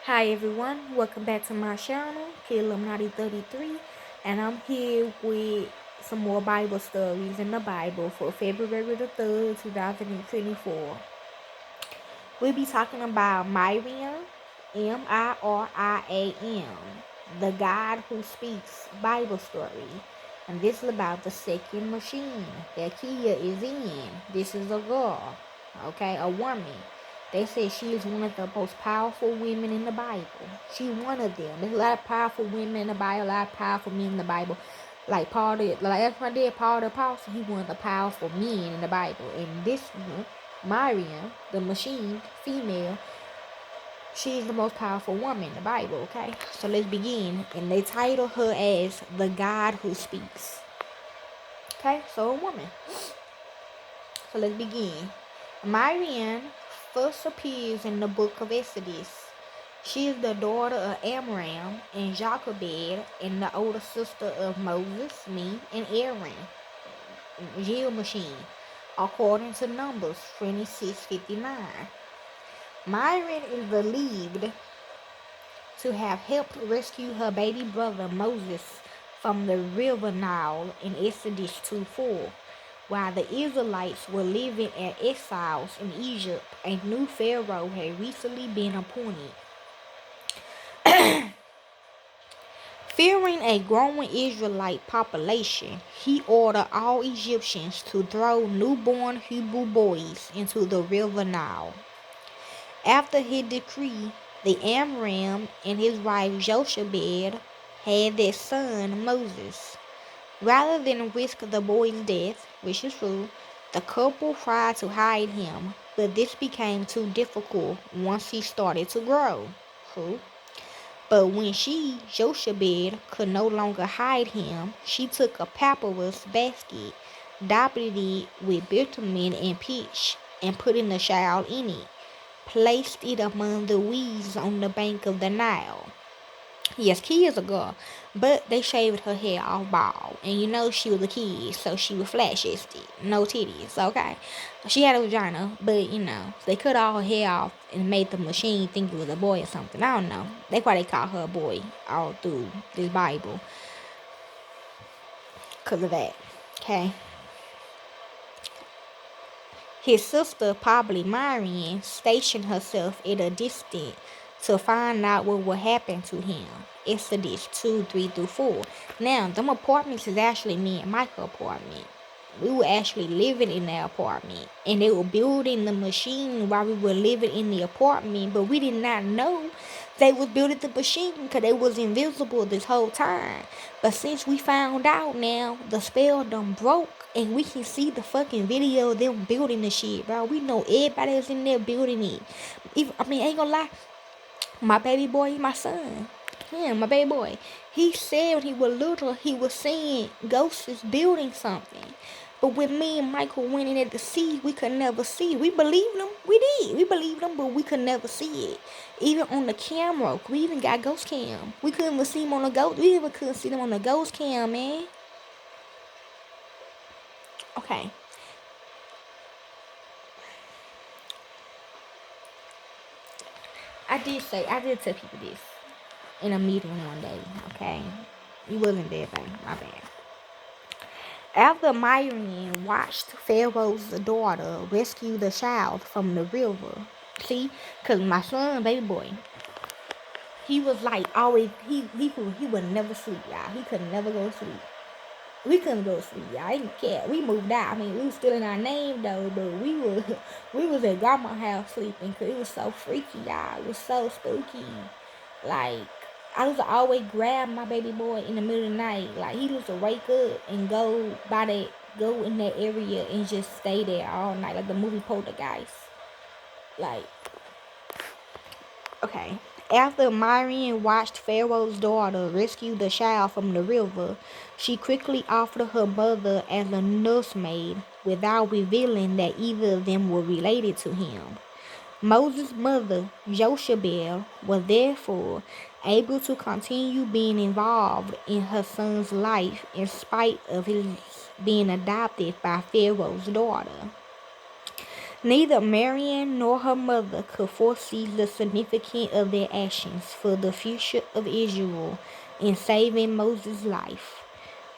Hi everyone, welcome back to my channel, Illuminati 33, and I'm here with some more Bible stories in the Bible for February the 3rd, 2024. We'll be talking about Miriam, Miriam, the God who speaks Bible story. And this is about the second machine that Kia is in. This is a girl, okay, a woman. They say she is one of the most powerful women in the Bible. She's one of them. There's a lot of powerful women in the Bible, a lot of powerful men in the Bible. Like that's right there, Paul the Apostle, he one of the powerful men in the Bible. And this one, Miriam, the machine, female, she is the most powerful woman in the Bible, okay? So let's begin. And they title her as the God who speaks. Okay, so a woman. So let's begin. Miriam first appears in the book of Exodus. She is the daughter of Amram and Jochebed and the older sister of Moses, me, and Aaron, Jill machine, according to Numbers 26:59. Myron is believed to have helped rescue her baby brother Moses from the river Nile in Exodus 2:4. While the Israelites were living as exiles in Egypt, a new pharaoh had recently been appointed. Fearing a growing Israelite population, he ordered all Egyptians to throw newborn Hebrew boys into the river Nile. After his decree, the Amram and his wife Jochebed had their son Moses. Rather than risk the boy's death, which is true, the couple tried to hide him, but this became too difficult once he started to grow. True. But when she, Jochebed, could no longer hide him, she took a papyrus basket, daubed it with bitumen and pitch, and put in the child in it, placed it among the weeds on the bank of the Nile. Yes, Key is a girl, but they shaved her hair off bald, and you know she was a kid, so she was flat chested, no titties. Okay, she had a vagina, but you know they cut all her hair off and made the machine think it was a boy or something. I don't know. They probably called her a boy all through this Bible because of that. Okay, his sister, probably Miriam, stationed herself at a distance to find out what would happen to him. Exodus 2:3-4. Now, them apartments is actually me and Michael's apartment. We were actually living in that apartment, and they were building the machine while we were living in the apartment, but we did not know they was building the machine because they was invisible this whole time. But since we found out now, the spell done broke, and we can see the fucking video of them building the shit, bro. We know everybody was in there building it. Ain't gonna lie, my baby boy, my son, yeah, my baby boy, he said when he was little, he was seeing ghosts is building something. But when me and Michael went in there to see, we could never see. We believed them. We did. We believed them, but we could never see it. Even on the camera, we even got ghost cam. We couldn't even see them on the ghost. We even couldn't see them on the ghost cam, man. Okay. I did tell people this in a meeting one day, okay? You wasn't there, babe. My bad. After Miriam watched Pharaoh's daughter rescue the child from the river, see, because my son, baby boy, he was like always, he would never sleep, y'all. He could never go to sleep. We couldn't go to sleep, y'all. I didn't care. We moved out. I mean, we was still in our name though, but we was at grandma's house sleeping because it was so freaky, y'all. It was so spooky. Like, I used to always grab my baby boy in the middle of the night. Like, he used to wake up and go in that area and just stay there all night, like the movie Poltergeist. Like, okay. After Miriam watched Pharaoh's daughter rescue the child from the river, she quickly offered her mother as a nursemaid without revealing that either of them were related to him. Moses' mother, Jochebed, was therefore able to continue being involved in her son's life in spite of his being adopted by Pharaoh's daughter. Neither Miriam nor her mother could foresee the significance of their actions for the future of Israel in saving Moses' life.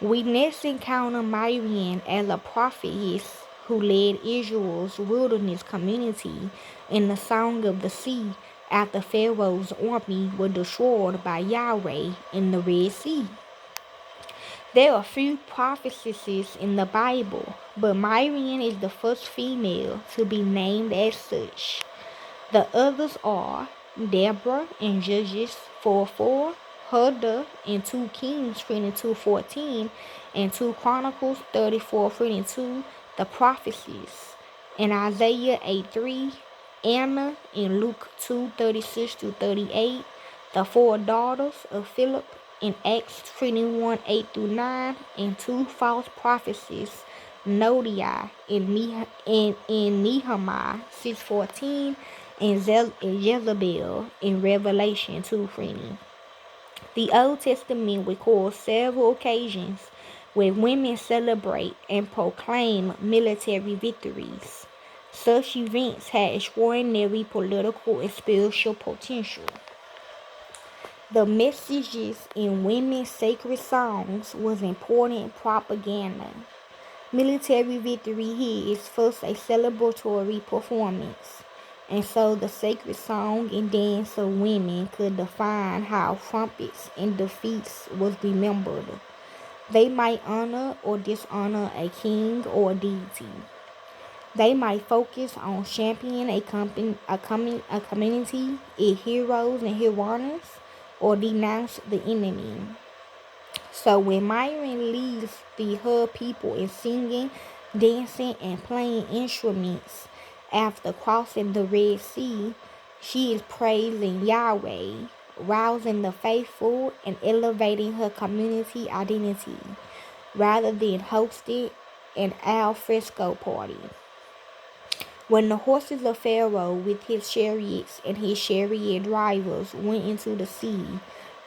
We next encounter Miriam as a prophetess who led Israel's wilderness community in the Song of the Sea after Pharaoh's army was destroyed by Yahweh in the Red Sea. There are few prophetesses in the Bible, but Miriam is the first female to be named as such. The others are Deborah in Judges 4:4, Huldah in 2 Kings 22:14, and 2 Chronicles 34:22, the prophecies, in Isaiah 8:3, Anna in Luke 2:36-38, the four daughters of Philip in Acts 21:8-9, and 2 false prophecies, Noadiah in Nehemiah 6:14, and Jezebel in Revelation 2:20. The Old Testament records several occasions where women celebrate and proclaim military victories. Such events had extraordinary political and spiritual potential. The messages in women's sacred songs was important propaganda. Military victory here is first a celebratory performance, and so the sacred song and dance of women could define how trumpets and defeats was remembered. They might honor or dishonor a king or a deity. They might focus on championing a community, its heroes and heroines, or denounce the enemy. So when Myron leads her people in singing, dancing, and playing instruments after crossing the Red Sea, she is praising Yahweh, rousing the faithful, and elevating her community identity, rather than hosting an al fresco party. When the horses of Pharaoh with his chariots and his chariot drivers went into the sea,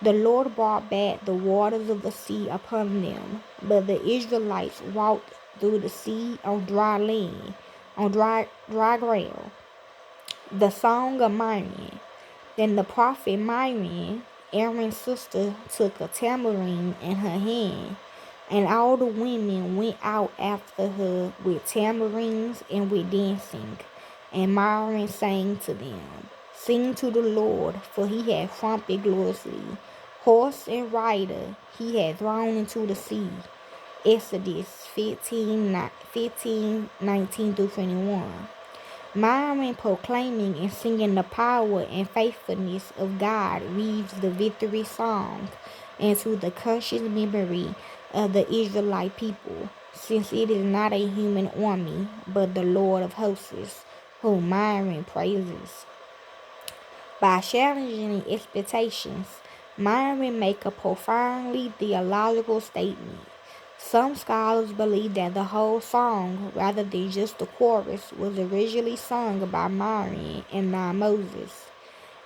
the Lord brought back the waters of the sea upon them. But the Israelites walked through the sea on dry land, on dry ground. The Song of Miriam. Then the prophet Miriam, Aaron's sister, took a tambourine in her hand, and all the women went out after her with tambourines and with dancing. And Miriam sang to them, "Sing to the Lord, for he hath trumped gloriously. Horse and rider he hath thrown into the sea." Exodus 15:19-21. Miriam proclaiming and singing the power and faithfulness of God weaves the victory song into the conscious memory of the Israelite people, since it is not a human army, but the Lord of hosts, whom Miriam praises. By challenging expectations, Miriam makes a profoundly theological statement. Some scholars believe that the whole song, rather than just the chorus, was originally sung by Miriam and not Moses,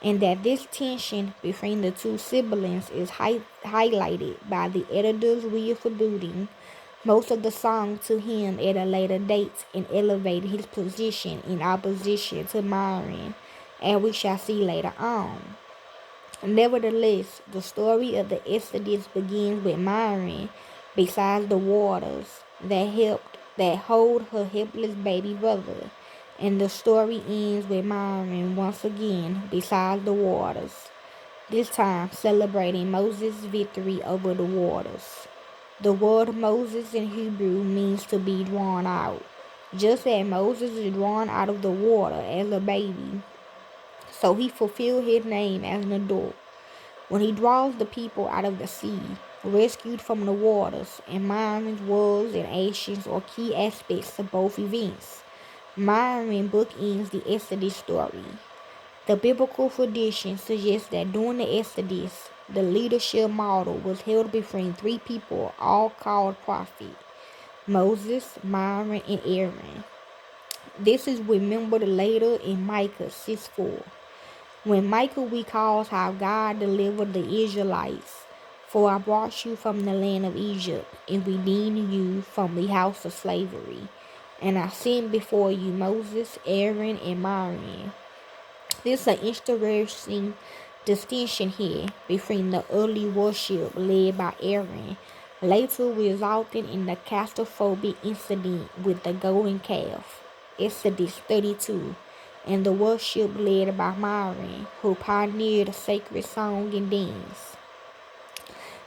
and that this tension between the two siblings is highlighted by the editor's reattributing most of the song to him at a later date and elevated his position in opposition to Miriam, as we shall see later on. Nevertheless, the story of the Exodus begins with Miriam beside the waters that hold her helpless baby brother, and the story ends with Miriam once again beside the waters, this time celebrating Moses' victory over the waters. The word Moses in Hebrew means to be drawn out, just as Moses is drawn out of the water as a baby. So he fulfilled his name as an adult when he draws the people out of the sea, rescued from the waters, and Miriam's words and actions are key aspects of both events. Miriam bookends the Exodus story. The biblical tradition suggests that during the Exodus, the leadership model was held between three people, all called prophets: Moses, Miriam, and Aaron. This is remembered later in Micah 6:4. When Michael recalls how God delivered the Israelites, "For I brought you from the land of Egypt and redeemed you from the house of slavery." And I send before you Moses, Aaron, and Miriam. There's an interesting distinction here between the early worship led by Aaron, later resulting in the catastrophic incident with the golden calf, Exodus 32, and the worship led by Miriam, who pioneered a sacred song and dance.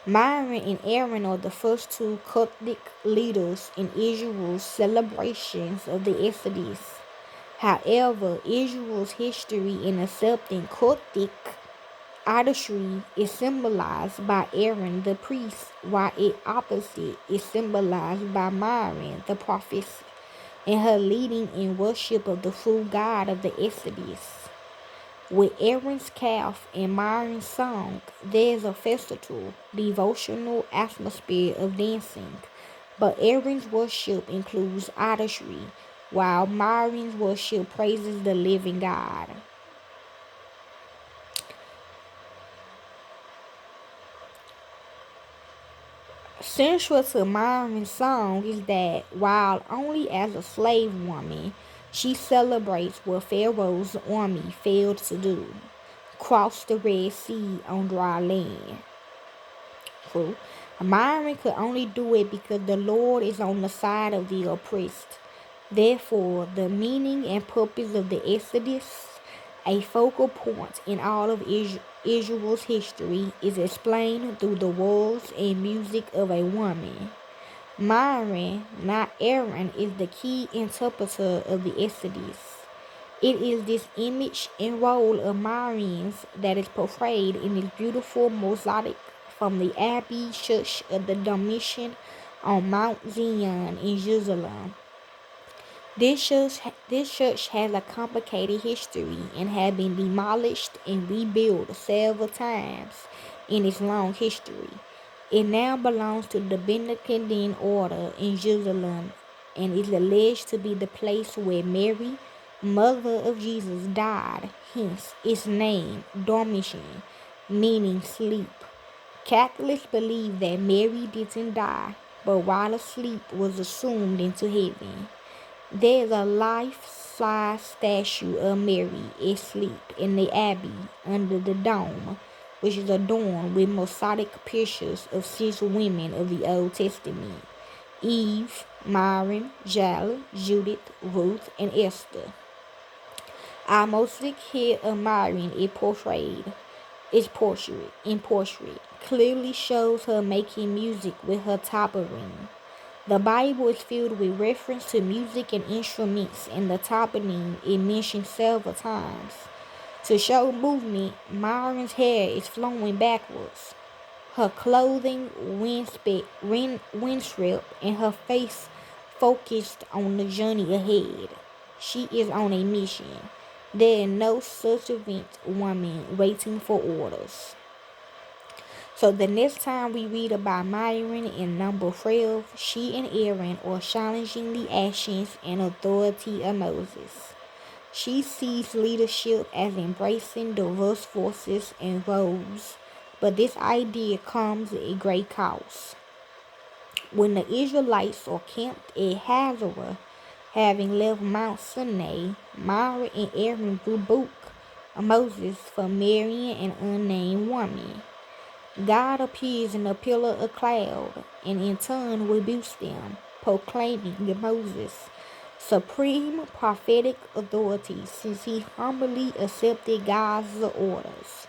Miriam and Aaron are the first two Coptic leaders in Israel's celebrations of the Exodus. However, Israel's history in accepting Coptic idolatry is symbolized by Aaron the priest, while its opposite is symbolized by Miriam the prophetess and her leading in worship of the true God of the Exodus. With Aaron's calf and Miriam's song, there is a festival, devotional atmosphere of dancing, but Aaron's worship includes idolatry, while Miriam's worship praises the living God. Central to Miriam's song is that while only as a slave woman, she celebrates what Pharaoh's army failed to do: cross the Red Sea on dry land. True. Miriam could only do it because the Lord is on the side of the oppressed. Therefore, the meaning and purpose of the Exodus, a focal point in all of Israel's history, is explained through the words and music of a woman. Miriam, not Aaron, is the key interpreter of the Exodus. It is this image and role of Miriam's that is portrayed in this beautiful mosaic from the Abbey Church of the Domitian on Mount Zion in Jerusalem. This church has a complicated history and has been demolished and rebuilt several times in its long history. It now belongs to the Benedictine order in Jerusalem and is alleged to be the place where Mary, mother of Jesus, died, hence its name, Dormition, meaning sleep. Catholics believe that Mary didn't die, but while asleep was assumed into heaven. There is a life-size statue of Mary asleep in the abbey under the dome, which is adorned with mosaic pictures of 6 women of the Old Testament: Eve, Miriam, Jael, Judith, Ruth, and Esther. Our mosaic here of Miriam is portrait clearly shows her making music with her tambourine. The Bible is filled with reference to music and instruments, and the tambourine is mentioned several times. To show movement, Miriam's hair is flowing backwards, her clothing windstripped, and her face focused on the journey ahead. She is on a mission. There is no subservient woman waiting for orders. So the next time we read about Miriam in number 12, she and Aaron are challenging the actions and authority of Moses. She sees leadership as embracing diverse forces and roles, but this idea comes at a great cost. When the Israelites are camped at Hazorah, having left Mount Sinai, Miriam and Aaron rebuke Moses for marrying an unnamed woman. God appears in a pillar of cloud and in turn rebukes them, proclaiming Moses supreme prophetic authority since he humbly accepted God's orders.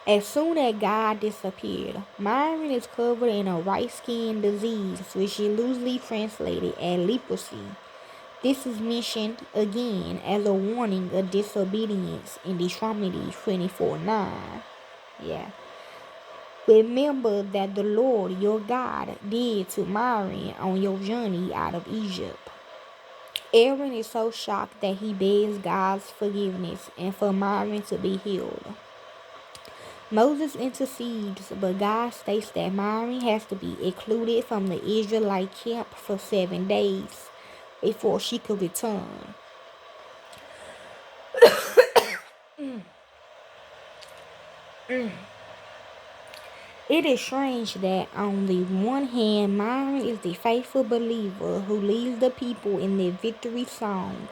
As soon as God disappeared, Miriam is covered in a white skin disease which is loosely translated as leprosy. This is mentioned again as a warning of disobedience in Deuteronomy 24:9. Yeah. Remember that the Lord your God did to Miriam on your journey out of Egypt. Aaron is so shocked that he begs God's forgiveness and for Miriam to be healed. Moses intercedes, but God states that Miriam has to be excluded from the Israelite camp for 7 days before she could return. It is strange that on the one hand, Myron is the faithful believer who leads the people in their victory song.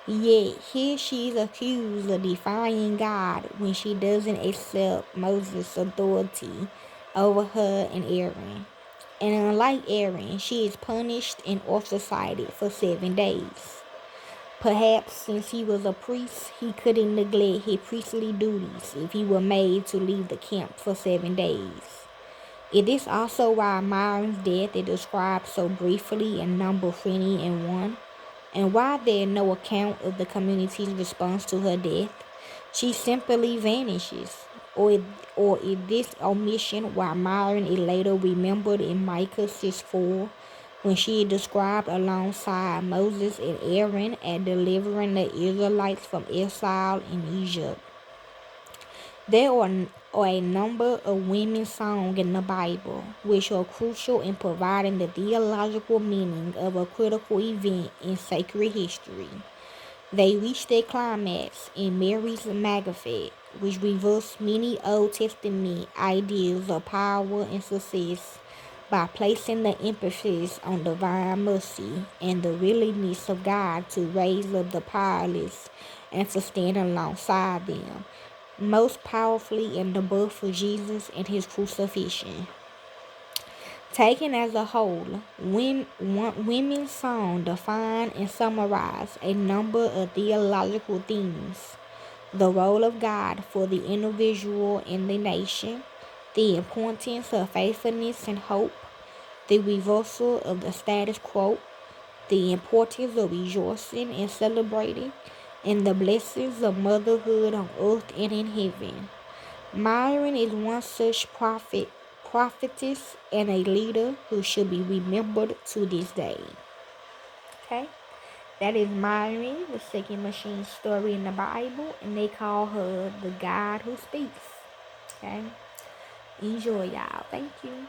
Yet here she is accused of defying God when she doesn't accept Moses' authority over her and Aaron. And unlike Aaron, she is punished and ostracized for 7 days. Perhaps since he was a priest, he couldn't neglect his priestly duties if he were made to leave the camp for 7 days. It is also why Myron's death is described so briefly in number 20 and 1, and why there is no account of the community's response to her death. She simply vanishes, or is this omission why Myron is later remembered in Micah 6:4, when she is described alongside Moses and Aaron as delivering the Israelites from exile in Egypt. There are a number of women's songs in the Bible which are crucial in providing the theological meaning of a critical event in sacred history. They reach their climax in Mary's Magnificat, which reveals many Old Testament ideas of power and success by placing the emphasis on divine mercy and the willingness of God to raise up the powerless and to stand alongside them, most powerfully in the birth of Jesus and his crucifixion. Taken as a whole, women's song define and summarize a number of theological themes: the role of God for the individual and the nation, the importance of faithfulness and hope, the reversal of the status quo, the importance of rejoicing and celebrating, and the blessings of motherhood on earth and in heaven. Myron is one such prophetess, and a leader who should be remembered to this day. Okay? That is Myron, the second machine story in the Bible, and they call her the God who speaks. Okay? Enjoy, y'all. Thank you.